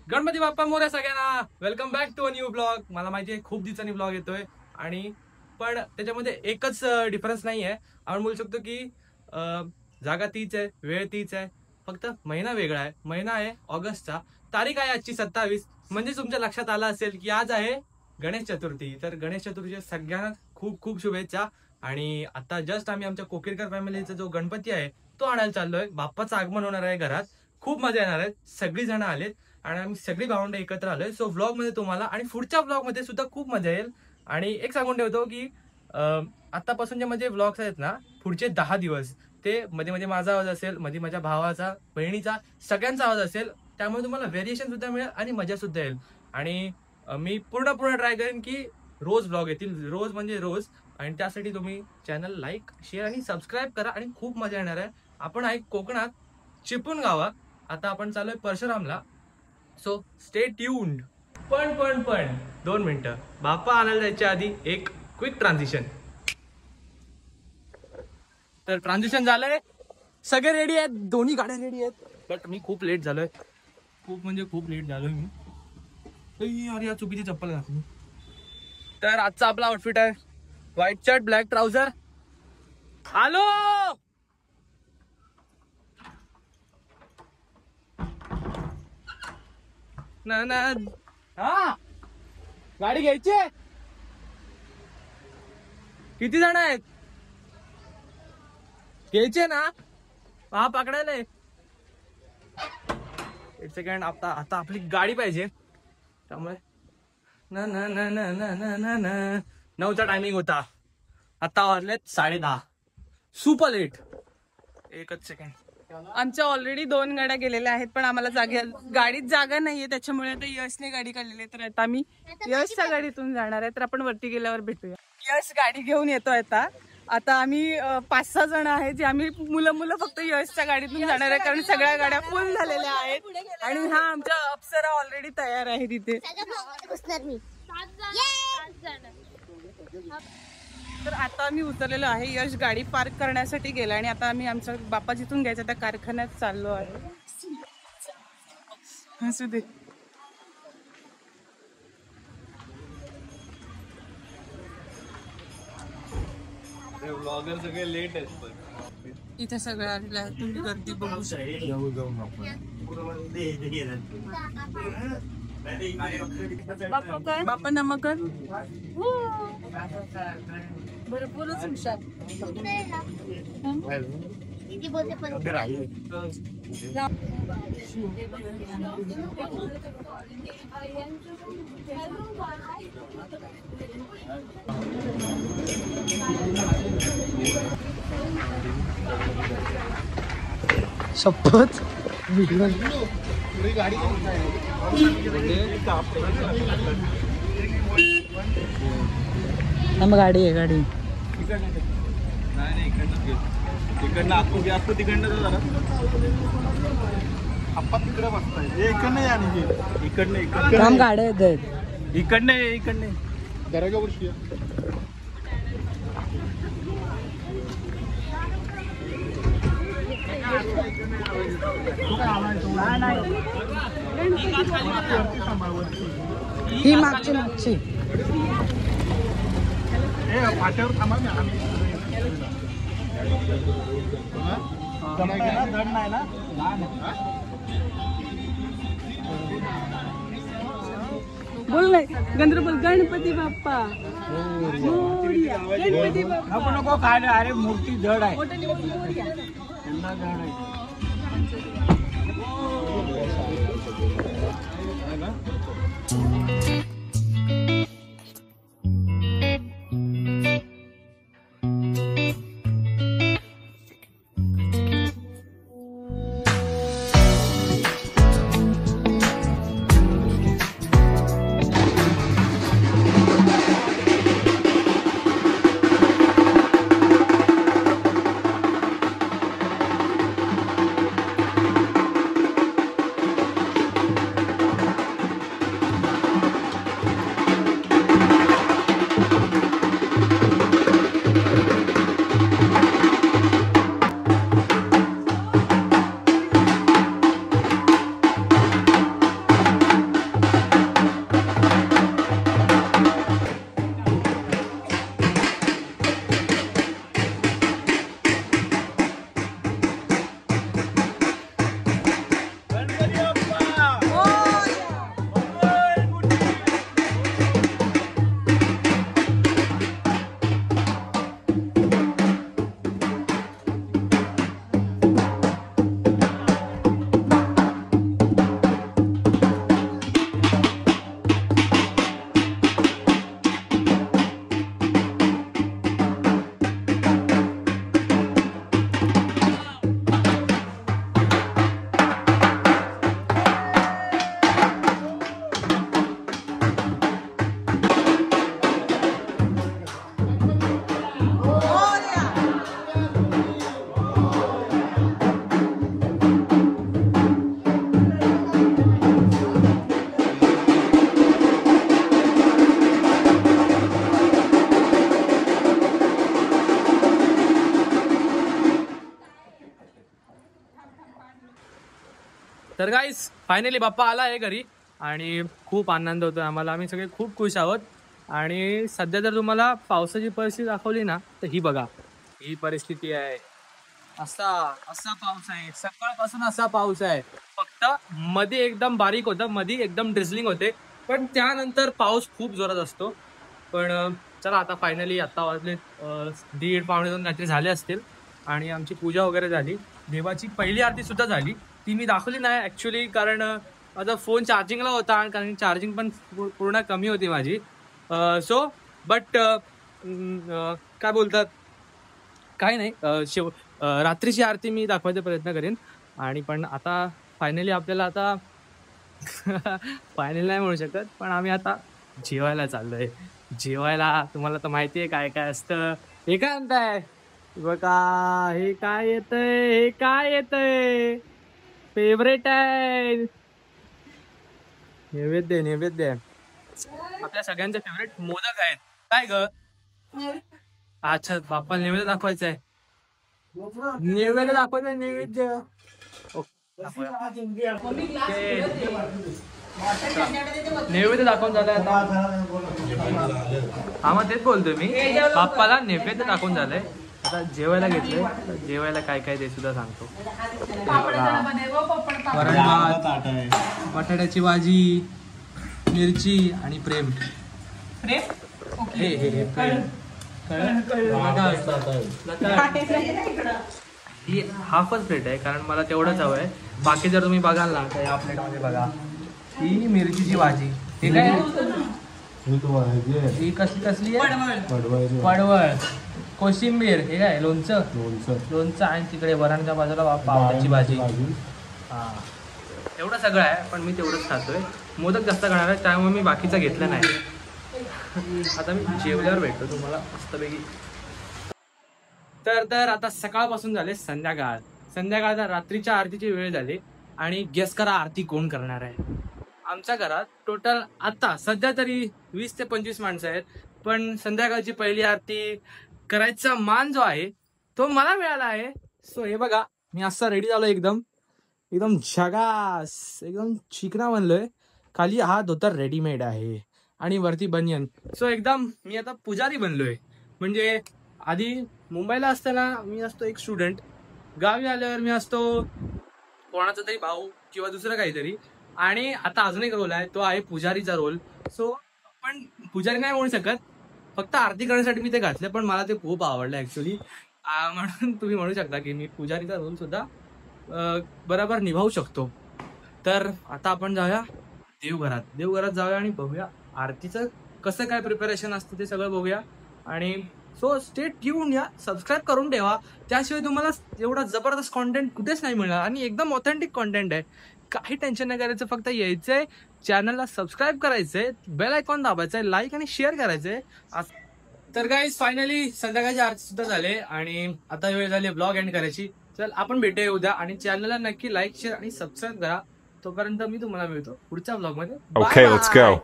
गणपती बाप्पा मोरया सगळ्यांना. Welcome back to a new blog. मला माहिती आहे खूप दिवसांनी ब्लॉग येतोय आणि पण त्याच्यामध्ये एकच डिफरन्स नाही आहे. आपण बोलू शकतो की जागा तीच आहे, वेळ तीच आहे, फक्त महिना वेगळा आहे. महिना आहे ऑगस्टचा, तारीख आहे आजची 27. म्हणजे तुमच्या लक्षात आलं असेल की आज आहे गणेश चतुर्थी. तर गणेश चतुर्थीच्या सगळ्यांना खूप खूप शुभेच्छा. आणि आता जस्ट आम्ही आमच्या कोकिरकर फॅमिलीचा जो गणपती आहे तो आणायला चाललोय. बाप्पाचं आगमन होणार आहे घरात, खूप मजा येणार आहे. सगळी जण आलेत आणि आम्ही सगळी भावंड एकत्र आलोय. सो व्लॉग मध्ये तुम्हाला आणि पुढच्या व्लॉग मध्ये सुद्धा खूप मजा येईल. आणि एक सांगून ठेवतो की आतापासून जे माझे व्लॉग्स आहेत ना, पुढचे 10 दिवस ते मध्ये मध्ये माझा आवाज असेल, मध्ये माझ्या भावाचा, बहिणीचा, सगळ्यांचा आवाज असेल. त्यामुळे तुम्हाला व्हेरिएशन सुद्धा मिळेल आणि मजा सुद्धा येईल. आणि मी पूर्ण ट्राय करेन की रोज व्लॉग येतील, रोज म्हणजे रोज. आणि त्यासाठी तुम्ही चॅनल लाईक, शेअर आणि सबस्क्राईब करा आणि खूप मजा येणार आहे. आपण आहे कोकणात चिपळूण गावात. आता आपण चालूय परशुरामला. So stay tuned. पण 2 मिनिटं, बाप्पा आणायला जायच्या आधी एक क्विक ट्रान्झिशन. तर ट्रान्झिशन झालंय, सगळे रेडी आहेत, दोन्ही गाड्या रेडी आहेत. बट मी खूप लेट झालोय, खूप म्हणजे खूप लेट झालोय मी. अरे या चुकीची चप्पल घातली. तर आजचा आपला आउटफिट आहे व्हाईट शर्ट, ब्लॅक ट्राउझर. आलो ना. हा, गाडी घ्यायची. किती जण आहेत? घ्यायचे ना? हा पकडायला. एक सेकंड. आता आपली गाडी पाहिजे, त्यामुळे ना ना ना ना ना ना ना ना 9चा टायमिंग होता, आता वाजलेत 10:30. Super late. एकच सेकंड. आमच्या ऑलरेडी 2 गाड्या गेलेल्या आहेत, पण आम्हाला गाडीत जागा नाहीये, त्याच्यामुळे आता यशने गाडी काढलेली आहे. तर आता आम्ही यशच्या गाडीतून जाणार आहे. तर आपण वरती गेल्यावर भेटूया. यश गाडी घेऊन येतोय. आता आम्ही 5-6 जण आहेत, जे आम्ही मुलं फक्त यशच्या गाडीतून जाणार आहे, कारण सगळ्या गाड्या फुल झालेल्या आहेत. आणि हा आमच्या अप्सरा ऑलरेडी तयार आहे तिथे. तर आता आम्ही उतरलेलो आहे. यश गाडी पार्क करण्यासाठी गेला आणि आता आम्ही आमच्या बाप्पा जिथून घ्यायचा त्या कारखान्यात चाललो आहे. असू दे. ब्लॉगर सगळे लेट आहेत. इथे सगळं आलेलं आहे, तुम्ही गर्दी बघू शकता. बाप्पा नमकर भरपूरच हुशार. शपथ गाडी आहे गाडी. तिकडनं आपको तिकडनं जरा आपण तिकडे बसताय. इकडनं या नाही, इकडनं गाड्या आहेत. इकडनं घराच्या गोष्टी. ही मागची फाट्यावर थांबा. धड नाही ना. बोल नाही. गणपती बाप्पा गणपती बाप्पा. नको खायला. अरे मूर्ती जड आहे. तर गाईस फायनली बाप्पा आला आहे घरी आणि खूप आनंद होतोय आम्हाला. आम्ही सगळे खूप खुश आहोत. आणि सध्या जर तुम्हाला पावसाची परिस्थिती दाखवली ना तर ही बघा, ही परिस्थिती आहे. असा पाऊस आहे, सकाळपासून असा पाऊस आहे. फक्त मध्ये एकदम बारीक होतं, मध्ये एकदम ड्रिझलिंग होते, पण त्यानंतर पाऊस खूप जोरात असतो. पण चला आता फायनली आता वाजले 1:30-1:45 काहीतरी झाले असतील आणि आमची पूजा वगैरे झाली. देवाची पहिली आरती सुद्धा झाली. ती मी दाखवली नाही ॲक्च्युली, कारण माझा फोन चार्जिंगला होता आणि कारण चार्जिंग पण पूर्ण कमी होती माझी. सो बट काय बोलतात, काय नाही, रात्रीची आरती मी दाखवायचा प्रयत्न करेन. आणि पण आता फायनली आपल्याला आता फायनल नाही म्हणू शकत, पण आम्ही आता जेवायला चाललोय. जेवायला तुम्हाला तर माहिती आहे काय काय असतं. हे काय म्हणताय बघा, हे काय येतंय फेवरेट आहे, नैवेद्य आपल्या सगळ्यांचे फेवरेट मोदक आहेत. काय ग, अच्छा बाप्पा नैवेद्य दाखवायचं आहे, नैवेद्य नैवेद्य दाखवून झालंय आता. हा मग तेच बोलतोय मी, बाप्पाला नैवेद्य दाखवून झालंय. आता जेवायला घेतलंय, जेवायला काय काय ते सुद्धा सांगतो. वरण भात, बटाट्याची भाजी, मिरची आणि प्रेम. हे प्रेम ही हाफच प्लेट आहे कारण मला तेवढंच हवं आहे. बाकी जर तुम्ही बघाल ना तर या प्लेटमध्ये बघा, ही मिरचीची भाजी, ही काय ही कसली आहे, पडवळ, कोशिंबीर, हे काय लोणचं आणि तिकडे वरांच्या बाजूला पावट्याची भाजी. हा एवढं सगळं आहे, पण मी तेवढंच खातोय. मोदक जास्त खाणार आहे त्यामुळे मी बाकीचं घेतलं नाही. आता मी जेवल्यावर भेटतो तुम्हाला मस्तपैकी. तर आता सकाळपासून झाले संध्याकाळ रात्रीच्या आरतीची वेळ झाली. आणि गेस करा आरती कोण करणार आहे. आमच्या घरात टोटल आता सध्या तरी 20 ते 25 माणसं आहेत, पण संध्याकाळची पहिली आरती करायचा मान जो आहे तो मला मिळाला आहे. सो हे बघा, मी असा रेडी झालो, एकदम झगास, एकदम चिकना बनलोय. खाली हा धोतर रेडीमेड आहे आणि वरती बनियन. सो एकदम मी आता पुजारी बनलोय. म्हणजे आधी मुंबईला असताना मी असतो एक स्टुडंट, गावी आल्यावर मी असतो कोणाचा तरी भाऊ किंवा दुसरं काहीतरी, आणि आता अजून एक रोल आहे, तो आहे पुजारीचा रोल. सो पण पुजारी नाही म्हणू शकत, फक्त आरती करण्यासाठी मी ते घातलं, पण मला ते खूप आवडलं ॲक्च्युली. म्हणून तुम्ही म्हणू शकता की मी पुजारीचा रोल सुद्धा बरोबर निभावू शकतो. तर आता आपण जाऊया देवघरात जाऊया आणि बघूया आरतीचं कसं काय प्रिपरेशन असतं ते सगळं बघूया. आणि सो स्टे ट्यून, या सबस्क्राईब करून ठेवा. त्याशिवाय तुम्हाला एवढा जबरदस्त कॉन्टेंट कुठेच नाही मिळणार आणि एकदम ऑथेंटिक कॉन्टेंट आहे. काही टेन्शन नाही करायचं, फक्त यायचंय, चॅनलला सबस्क्राईब करायचंय, बेल आयकॉन दाबायचंय, लाईक आणि शेअर करायचंय. तर गाईज फायनली संध्याकाळची आरती सुद्धा झाले आणि आता वेळ झाली ब्लॉग एंड करायची. चल आपण भेटूया उद्या आणि चॅनलला नक्की लाईक, शेअर आणि सबस्क्राईब करा. तोपर्यंत मी तुम्हाला मिळतो पुढच्या ब्लॉग मध्ये. Okay, let's go.